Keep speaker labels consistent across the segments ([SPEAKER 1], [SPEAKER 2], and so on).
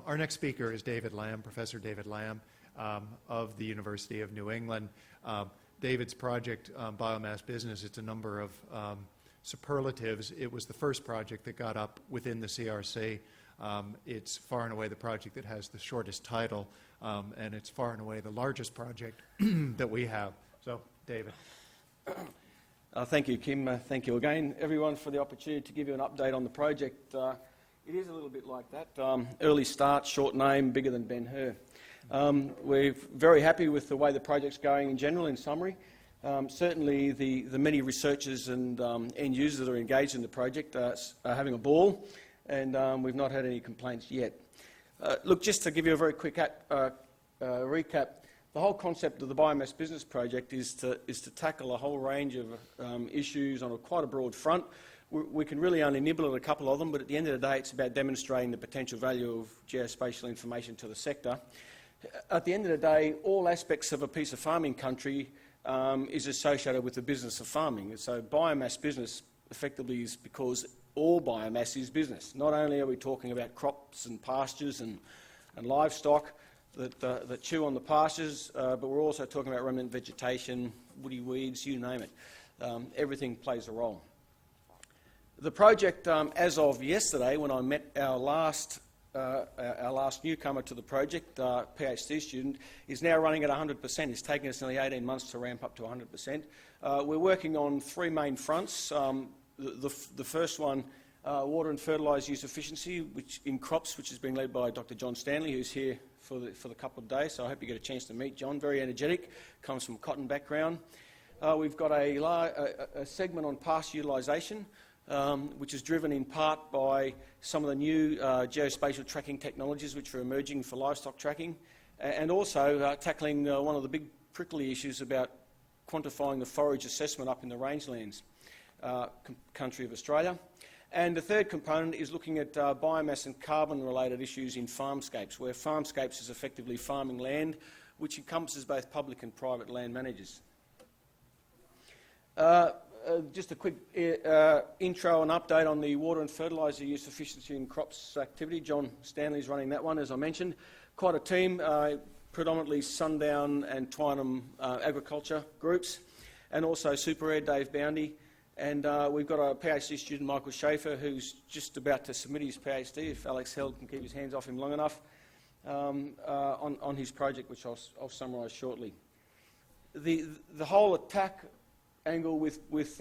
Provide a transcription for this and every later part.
[SPEAKER 1] Our next speaker is David Lamb, Professor David Lamb of the University of New England. David's project, Biomass Business, it's a number of superlatives. It was the first project that got up within the CRC. It's far and away the project that has the shortest title, and it's far and away the largest project that we have. So, David.
[SPEAKER 2] Thank you, Kim. Thank you again, everyone, for the opportunity to give you an update on the project. It is a little bit like that. Early start, short name, bigger than Ben-Hur. We're very happy with the way the project's going in general, in summary. Certainly the many researchers and end users that are engaged in the project are having a ball, and we've not had any complaints yet. Look, just to give you a very quick recap, the whole concept of the Biomass Business project is to tackle a whole range of issues on quite a broad front. We can really only nibble at a couple of them, but at the end of the day, it's about demonstrating the potential value of geospatial information to the sector. At the end of the day, all aspects of a piece of farming country is associated with the business of farming. So biomass business effectively is because all biomass is business. Not only are we talking about crops and pastures and livestock that chew on the pastures, but we're also talking about remnant vegetation, woody weeds, you name it. Everything plays a role. The project, as of yesterday, when I met our last newcomer to the project, PhD student, is now running at 100%. It's taken us nearly 18 months to ramp up to 100%. We're working on three main fronts. The first one, water and fertiliser-use efficiency, which in crops, which is being led by Dr. John Stanley, who's here for the couple of days. So I hope you get a chance to meet John. Very energetic, comes from a cotton background. We've got a segment on pasture utilisation, which is driven in part by some of the new geospatial tracking technologies which are emerging for livestock tracking, and also tackling one of the big prickly issues about quantifying the forage assessment up in the Rangelands country of Australia. And the third component is looking at biomass and carbon-related issues in Farmscapes, where Farmscapes is effectively farming land, which encompasses both public and private land managers. Just a quick intro and update on the water and fertiliser use efficiency in crops activity. John Stanley's running that one, as I mentioned. Quite a team, predominantly Sundown and Twynham agriculture groups, and also Super Air, Dave Boundy. And we've got a PhD student, Michael Schaefer, who's just about to submit his PhD, if Alex Held can keep his hands off him long enough, on his project, which I'll summarise shortly. The whole attack angle with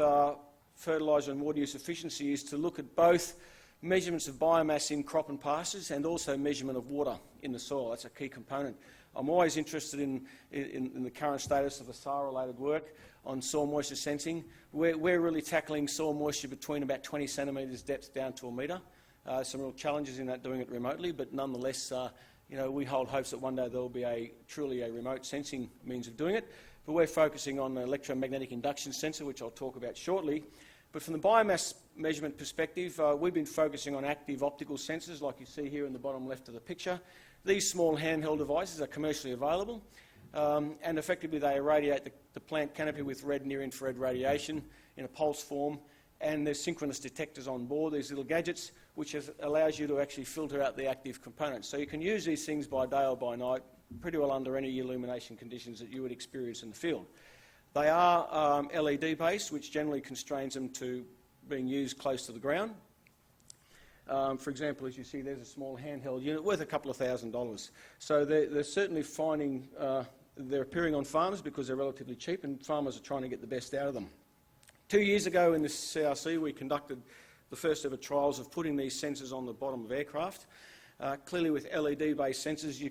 [SPEAKER 2] fertiliser and water use efficiency is to look at both measurements of biomass in crop and pastures and also measurement of water in the soil. That's a key component. I'm always interested in the current status of the SAR-related work on soil moisture sensing. We're really tackling soil moisture between about 20 centimetres depth down to a metre. Some real challenges in that, doing it remotely, but nonetheless, we hold hopes that one day there will be truly a remote sensing means of doing it. But we're focusing on the electromagnetic induction sensor, which I'll talk about shortly. But from the biomass measurement perspective, we've been focusing on active optical sensors, like you see here in the bottom left of the picture. These small handheld devices are commercially available, and effectively they irradiate the plant canopy with red near-infrared radiation in a pulse form, and there's synchronous detectors on board, these little gadgets, which allows you to actually filter out the active components. So you can use these things by day or by night, pretty well under any illumination conditions that you would experience in the field. They are LED based, which generally constrains them to being used close to the ground. For example, as you see, there's a small handheld unit worth a couple of $1,000s. So they're certainly finding, they're appearing on farms because they're relatively cheap, and farmers are trying to get the best out of them. 2 years ago in the CRC, we conducted the first ever trials of putting these sensors on the bottom of aircraft. Clearly with LED-based sensors,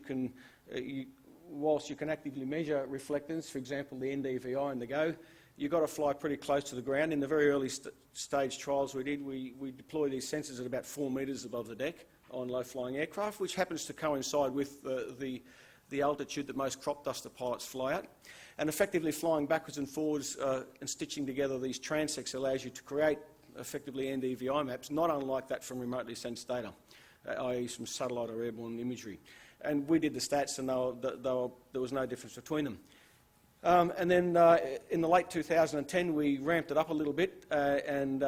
[SPEAKER 2] whilst you can actively measure reflectance, for example, the NDVI and the GO, you've got to fly pretty close to the ground. In the very early stage trials we did, we deployed these sensors at about 4 metres above the deck on low-flying aircraft, which happens to coincide with the altitude that most crop duster pilots fly at. And effectively flying backwards and forwards and stitching together these transects allows you to create effectively NDVI maps, not unlike that from remotely sensed data, i.e. from satellite or airborne imagery. And we did the stats, and there was no difference between them. And then in the late 2010, we ramped it up a little bit and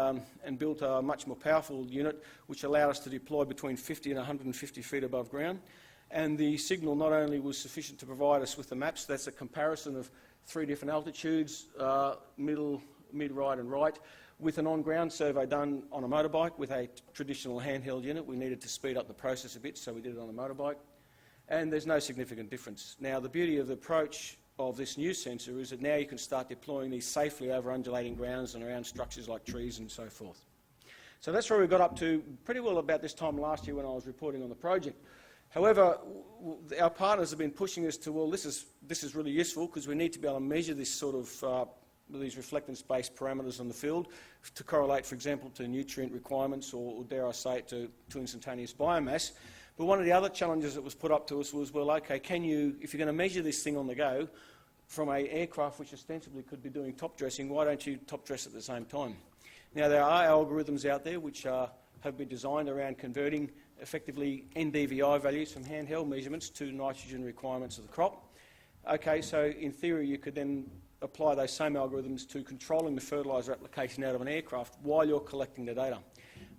[SPEAKER 2] built a much more powerful unit, which allowed us to deploy between 50 and 150 feet above ground. And the signal not only was sufficient to provide us with the maps, that's a comparison of 3 different altitudes, middle, mid, right and right, with an on-ground survey done on a motorbike with a traditional handheld unit. We needed to speed up the process a bit, so we did it on a motorbike. And there's no significant difference. Now, the beauty of the approach of this new sensor is that now you can start deploying these safely over undulating grounds and around structures like trees and so forth. So that's where we got up to pretty well about this time last year when I was reporting on the project. However, our partners have been pushing us to, well, this is really useful because we need to be able to measure this sort of these reflectance-based parameters on the field to correlate, for example, to nutrient requirements or dare I say it, to instantaneous biomass. But one of the other challenges that was put up to us was, well, okay, can you, if you're going to measure this thing on the go from an aircraft which ostensibly could be doing top dressing, why don't you top dress at the same time? Now, there are algorithms out there which have been designed around converting effectively NDVI values from handheld measurements to nitrogen requirements of the crop. Okay, so in theory you could then apply those same algorithms to controlling the fertiliser application out of an aircraft while you're collecting the data.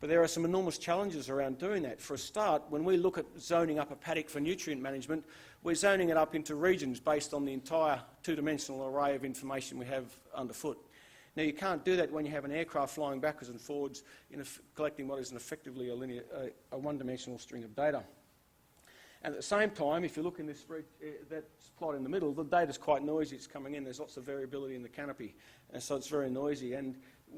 [SPEAKER 2] But there are some enormous challenges around doing that. For a start, when we look at zoning up a paddock for nutrient management, we're zoning it up into regions based on the entire two-dimensional array of information we have underfoot. Now, you can't do that when you have an aircraft flying backwards and forwards collecting what is effectively a one-dimensional string of data. And at the same time, if you look in this that plot in the middle, the data's quite noisy. It's coming in. There's lots of variability in the canopy, and so it's very noisy. And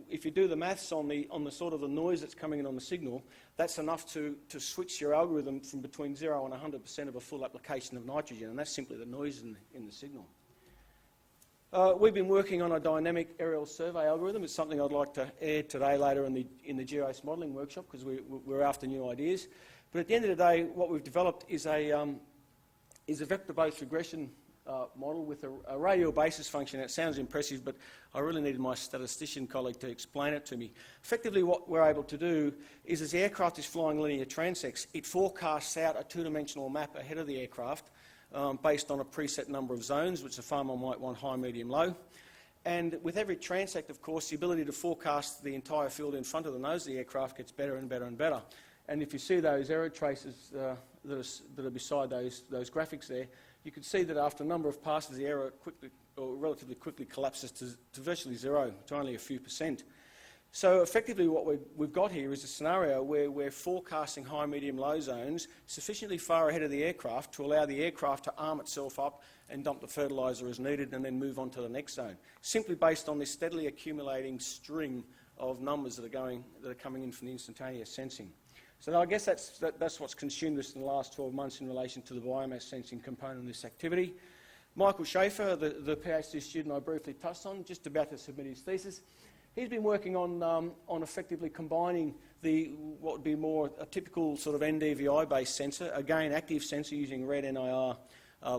[SPEAKER 2] if you do the maths on the sort of the noise that's coming in on the signal, that's enough to switch your algorithm from between 0 and 100% of a full application of nitrogen, and that's simply the noise in the signal. We've been working on a dynamic aerial survey algorithm. It's something I'd like to air today later in the GIS modelling workshop because we're after new ideas. But at the end of the day, what we've developed is a vector-based regression model with a radial basis function. It sounds impressive, but I really needed my statistician colleague to explain it to me. Effectively, what we're able to do is as the aircraft is flying linear transects, it forecasts out a two-dimensional map ahead of the aircraft based on a preset number of zones, which the farmer might want high, medium, low. And with every transect, of course, the ability to forecast the entire field in front of the nose of the aircraft gets better and better and better. And if you see those error traces that are beside those graphics there, you can see that after a number of passes, the error relatively quickly collapses to virtually 0, to only a few %. So effectively what we've got here is a scenario where we're forecasting high, medium, low zones sufficiently far ahead of the aircraft to allow the aircraft to arm itself up and dump the fertiliser as needed and then move on to the next zone, simply based on this steadily accumulating string of numbers that are coming in from the instantaneous sensing. So I guess that's what's consumed us in the last 12 months in relation to the biomass sensing component of this activity. Michael Schaefer, the PhD student I briefly touched on, just about to submit his thesis. He's been working on effectively combining what would be more a typical sort of NDVI-based sensor, again active sensor using red NIR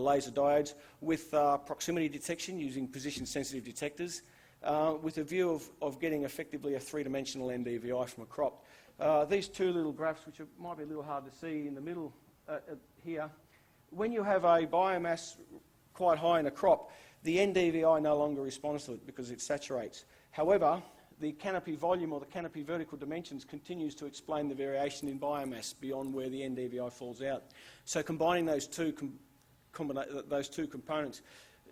[SPEAKER 2] laser diodes, with proximity detection using position-sensitive detectors, with a view of getting effectively a three-dimensional NDVI from a crop. These two little graphs, which might be a little hard to see in the middle here, when you have a biomass quite high in a crop, the NDVI no longer responds to it because it saturates. However, the canopy volume or the canopy vertical dimensions continues to explain the variation in biomass beyond where the NDVI falls out. So combining those two components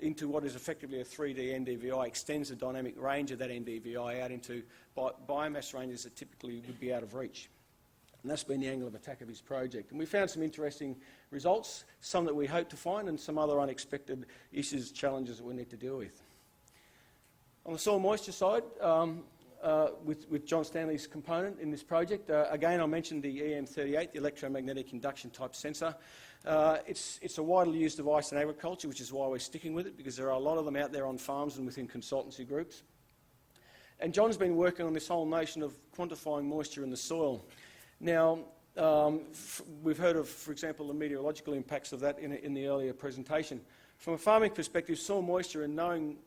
[SPEAKER 2] into what is effectively a 3D NDVI extends the dynamic range of that NDVI out into biomass ranges that typically would be out of reach. And that's been the angle of attack of his project. And we found some interesting results, some that we hope to find and some other unexpected issues, challenges that we need to deal with. On the soil moisture side, with John Stanley's component in this project, again I mentioned the EM38, the electromagnetic induction type sensor. It's a widely used device in agriculture, which is why we're sticking with it, because there are a lot of them out there on farms and within consultancy groups. And John's been working on this whole notion of quantifying moisture in the soil. Now, we've heard of, for example, the meteorological impacts of that in the earlier presentation. From a farming perspective, soil moisture and knowing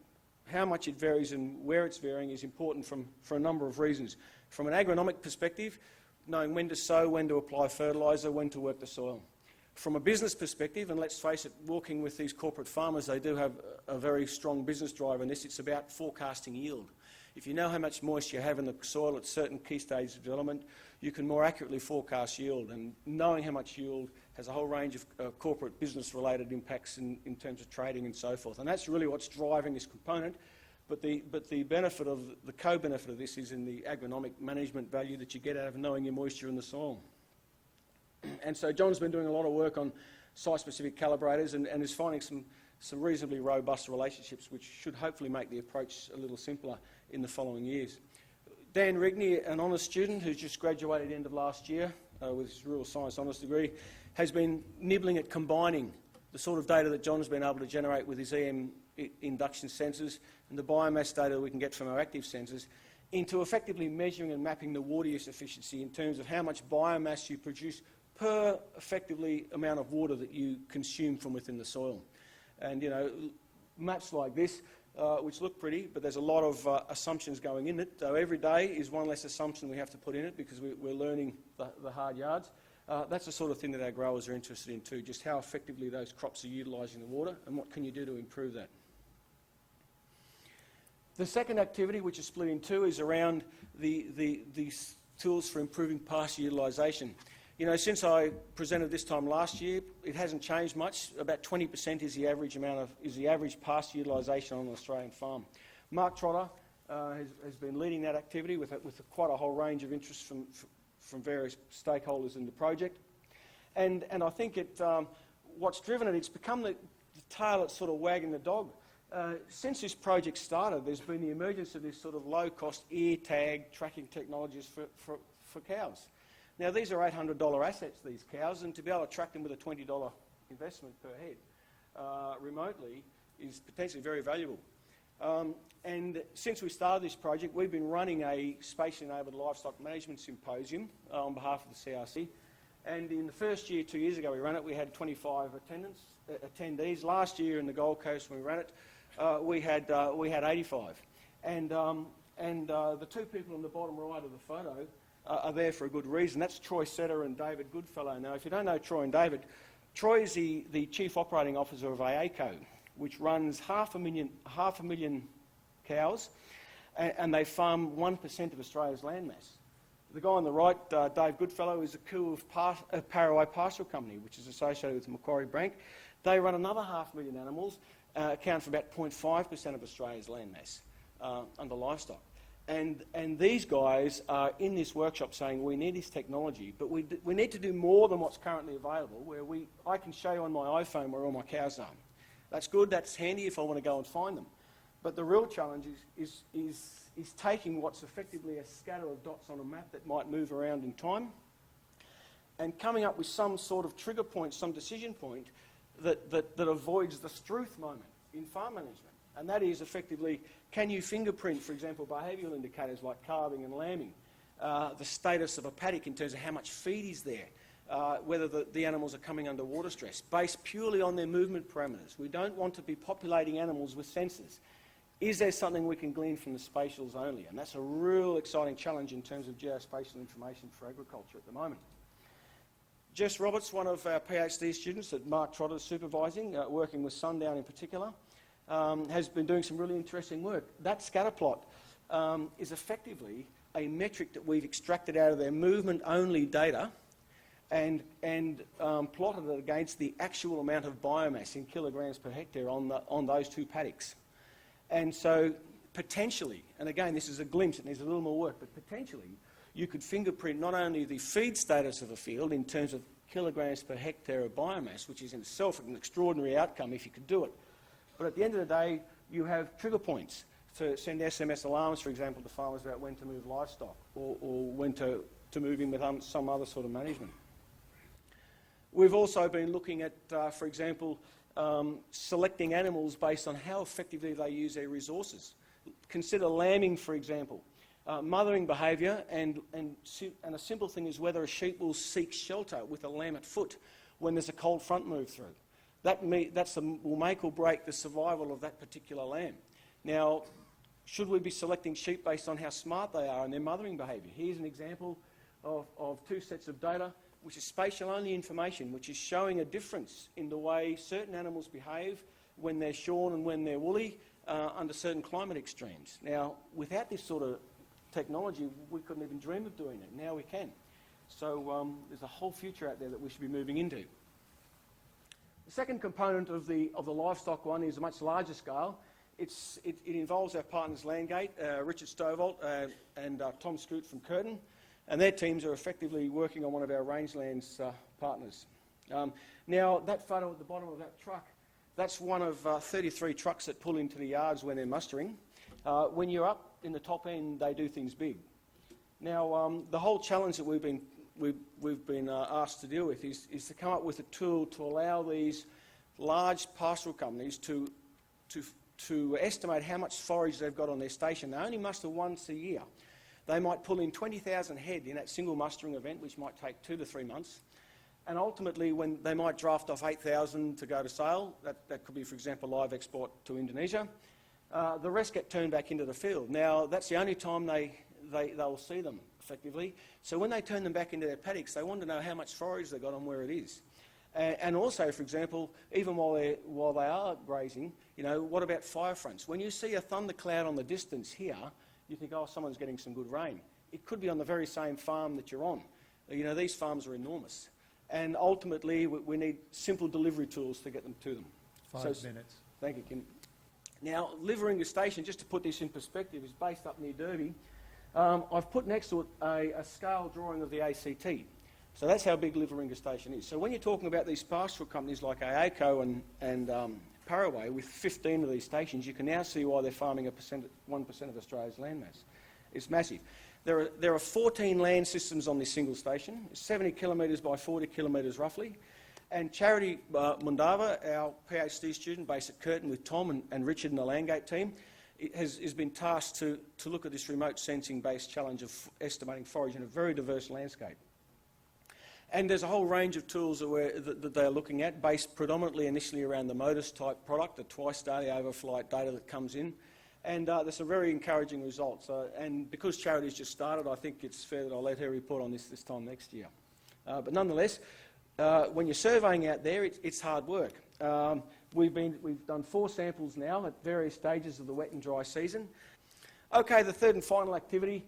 [SPEAKER 2] how much it varies and where it's varying is important for a number of reasons. From an agronomic perspective, knowing when to sow, when to apply fertiliser, when to work the soil. From a business perspective, and let's face it, working with these corporate farmers, they do have a very strong business drive in this. It's about forecasting yield. If you know how much moisture you have in the soil at certain key stages of development, you can more accurately forecast yield. And knowing how much yield has a whole range of corporate business-related impacts in terms of trading and so forth. And that's really what's driving this component. But the benefit of the co-benefit of this is in the agronomic management value that you get out of knowing your moisture in the soil. And so John's been doing a lot of work on site-specific calibrators and is finding some reasonably robust relationships which should hopefully make the approach a little simpler in the following years. Dan Rigney, an honours student who's just graduated at the end of last year with his rural science honours degree, has been nibbling at combining the sort of data that John's been able to generate with his EM induction sensors and the biomass data that we can get from our active sensors into effectively measuring and mapping the water use efficiency in terms of how much biomass you produce per effectively amount of water that you consume from within the soil. And, you know, maps like this, which look pretty, but there's a lot of assumptions going in it. So every day is one less assumption we have to put in it because we're learning the hard yards. That's the sort of thing that our growers are interested in too, just how effectively those crops are utilising the water and what can you do to improve that. The second activity, which is split in two, is around the tools for improving pasture utilisation. You know, since I presented this time last year, it hasn't changed much. About 20% is the average pasture utilisation on an Australian farm. Mark Trotter has been leading that activity with quite a whole range of interests from various stakeholders in the project, and I think what's driven it, it's become the tail that's sort of wagging the dog. Since this project started, there's been the emergence of this sort of low-cost ear tag tracking technologies for cows. Now, these are $800 assets, these cows, and to be able to track them with a $20 investment per head remotely is potentially very valuable. And since we started this project, we've been running a spatially-enabled livestock management symposium on behalf of the CRC. And in the first year, 2 years ago, we ran it, we had 25 attendees. Last year in the Gold Coast, when we ran it, we had 85. And the two people on the bottom right of the photo are there for a good reason. That's Troy Setter and David Goodfellow. Now, if you don't know Troy and David, Troy is the Chief Operating Officer of AACO, which runs half a million cows, and they farm 1% of Australia's landmass. The guy on the right, Dave Goodfellow, is a coup of Paraway Pastoral Company, which is associated with Macquarie Bank. They run another 500,000 animals, account for about 0.5% of Australia's landmass under livestock. And these guys are in this workshop saying we need this technology, but we need to do more than what's currently available, where I can show you on my iPhone where all my cows are. That's good, that's handy if I want to go and find them. But the real challenge is taking what's effectively a scatter of dots on a map that might move around in time and coming up with some sort of trigger point, some decision point that avoids the Struth moment in farm management. And that is effectively, can you fingerprint, for example, behavioural indicators like calving and lambing, the status of a paddock in terms of how much feed is there, whether the animals are coming under water stress, based purely on their movement parameters. We don't want to be populating animals with sensors. Is there something we can glean from the spatials only? And that's a real exciting challenge in terms of geospatial information for agriculture at the moment. Jess Roberts, one of our PhD students that Mark Trotter is supervising, working with Sundown in particular, has been doing some really interesting work. That scatter plot is effectively a metric that we've extracted out of their movement-only data and plotted it against the actual amount of biomass in kilograms per hectare on those two paddocks. And so potentially, and again this is a glimpse, it needs a little more work, but potentially you could fingerprint not only the feed status of a field in terms of kilograms per hectare of biomass, which is in itself an extraordinary outcome if you could do it, but at the end of the day you have trigger points to send SMS alarms, for example, to farmers about when to move livestock or when to move in with some other sort of management. We've also been looking at, for example, selecting animals based on how effectively they use their resources. Consider lambing, for example. Mothering behaviour and a simple thing is whether a sheep will seek shelter with a lamb at foot when there's a cold front move through. That will make or break the survival of that particular lamb. Now, should we be selecting sheep based on how smart they are and their mothering behaviour? Here's an example of two sets of data. which is spatial-only information, which is showing a difference in the way certain animals behave when they're shorn and when they're woolly under certain climate extremes. Now, without this sort of technology, we couldn't even dream of doing it. Now we can. So there's a whole future out there that we should be moving into. The second component of the livestock one is a much larger scale. It involves our partners Landgate, Richard Stovall and Tom Scoot from Curtin, and their teams are effectively working on one of our Rangelands partners. Now, that photo at the bottom of that truck, that's one of 33 trucks that pull into the yards when they're mustering. When you're up in the top end, they do things big. Now, the whole challenge that we've been asked to deal with is to come up with a tool to allow these large pastoral companies to estimate how much forage they've got on their station. They only muster once a year. They might pull in 20,000 head in that single mustering event, which might take 2 to 3 months. And ultimately, when they might draft off 8,000 to go to sale, that could be, for example, live export to Indonesia, the rest get turned back into the field. Now, that's the only time they'll see them, effectively. So when they turn them back into their paddocks, they want to know how much forage they've got and where it is. And also, for example, even while they are grazing, what about fire fronts? When you see a thundercloud on the distance here, you think, oh, someone's getting some good rain. It could be on the very same farm that you're on. These farms are enormous. And ultimately, we need simple delivery tools to get them to them.
[SPEAKER 1] 5 minutes.
[SPEAKER 2] Thank you, Kim. Now, Liveringa Station, just to put this in perspective, is based up near Derby. I've put next to it a scale drawing of the ACT. So that's how big Liveringa Station is. So when you're talking about these pastoral companies like AACO and Paraway, with 15 of these stations, you can now see why they're farming 1% of Australia's landmass. It's massive. There are 14 land systems on this single station, 70 kilometres by 40 kilometres roughly. And Charity Mundava, our PhD student based at Curtin with Tom and Richard and the Landgate team, has been tasked to look at this remote sensing-based challenge of estimating forage in a very diverse landscape. And there's a whole range of tools that they're looking at, based predominantly initially around the MODIS-type product, the twice-daily overflight data that comes in. And there's some very encouraging results. And because Charity's just started, I think it's fair that I'll let her report on this time next year. But nonetheless, when you're surveying out there, it's hard work. We've done 4 samples now at various stages of the wet and dry season. Okay, the third and final activity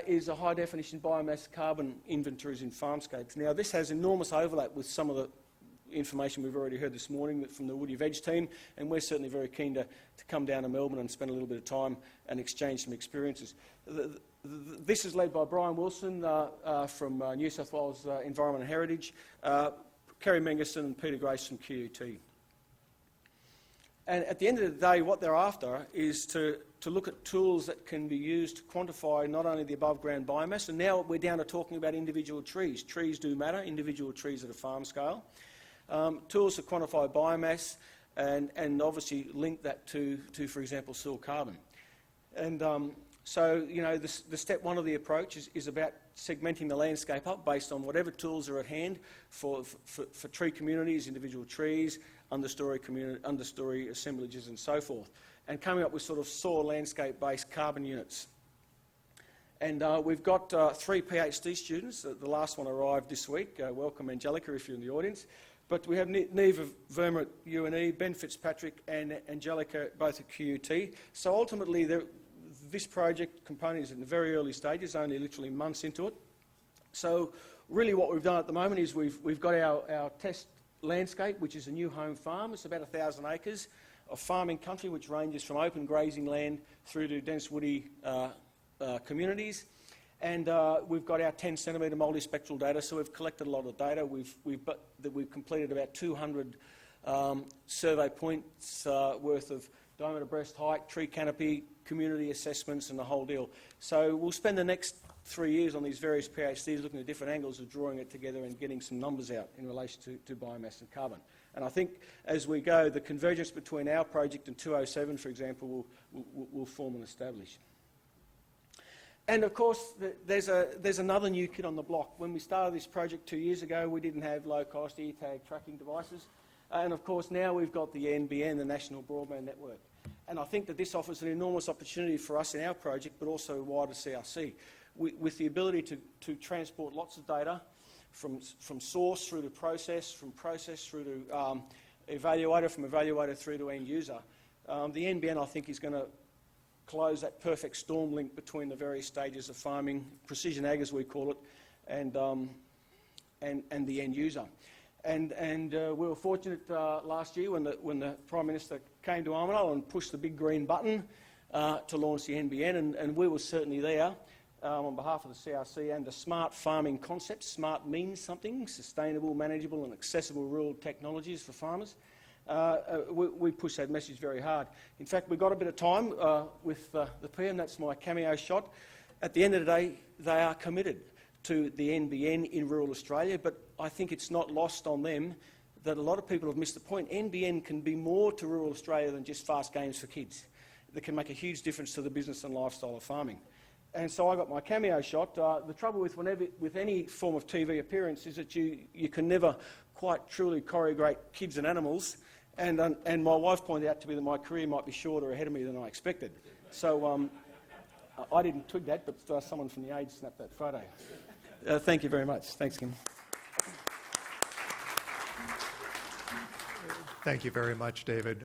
[SPEAKER 2] is a high-definition biomass carbon inventories in Farmscapes. Now, this has enormous overlap with some of the information we've already heard this morning from the Woody Veg team, and we're certainly very keen to come down to Melbourne and spend a little bit of time and exchange some experiences. This is led by Brian Wilson from New South Wales Environment and Heritage, Kerry Mengerson and Peter Grace from QUT. And at the end of the day, what they're after is to look at tools that can be used to quantify not only the above-ground biomass, and now we're down to talking about individual trees. Trees do matter, individual trees at a farm scale. Tools to quantify biomass and obviously link that to, for example, soil carbon. And so, the step one of the approach is about segmenting the landscape up based on whatever tools are at hand for tree communities, individual trees, understory assemblages and so forth, and coming up with sort of soil landscape-based carbon units. And we've got 3 PhD students. The last one arrived this week. Welcome, Angelica, if you're in the audience. But we have Neve Verma at UNE, Ben Fitzpatrick and Angelica both at QUT. So ultimately, this project component is in the very early stages, only literally months into it. So really what we've done at the moment is we've got our test landscape, which is a new home farm. It's about 1,000 acres of farming country, which ranges from open grazing land through to dense woody communities. And we've got our 10 centimetre multispectral data, so we've collected a lot of data. We've completed about 200 survey points worth of diameter, breast height, tree canopy, community assessments and the whole deal. So we'll spend the next 3 years on these various PhDs looking at different angles of drawing it together and getting some numbers out in relation to biomass and carbon. And I think as we go, the convergence between our project and 207, for example, will form and establish. And of course, there's another new kid on the block. When we started this project 2 years ago, we didn't have low-cost ear-tag tracking devices. And of course, now we've got the NBN, the National Broadband Network. And I think that this offers an enormous opportunity for us in our project, but also wider CRC, with the ability to transport lots of data from source through to process, from process through to evaluator, from evaluator through to end user. The NBN, I think, is going to close that perfect storm link between the various stages of farming, precision ag as we call it, and the end user. And we were fortunate last year when the Prime Minister came to Armidale and pushed the big green button to launch the NBN, and we were certainly there on behalf of the CRC and the smart farming concept. Smart means something: sustainable, manageable and accessible rural technologies for farmers. We pushed that message very hard. In fact, we got a bit of time with the PM. That's my cameo shot. At the end of the day, they are committed to the NBN in rural Australia, but I think it's not lost on them that a lot of people have missed the point. NBN can be more to rural Australia than just fast games for kids. That can make a huge difference to the business and lifestyle of farming. And so I got my cameo shot. The trouble with any form of TV appearance is that you can never quite truly choreograph kids and animals. And my wife pointed out to me that my career might be shorter ahead of me than I expected. So I didn't twig that, but someone from the Age snapped that photo. Thank you very much. Thanks, Kim.
[SPEAKER 1] Thank you very much, David.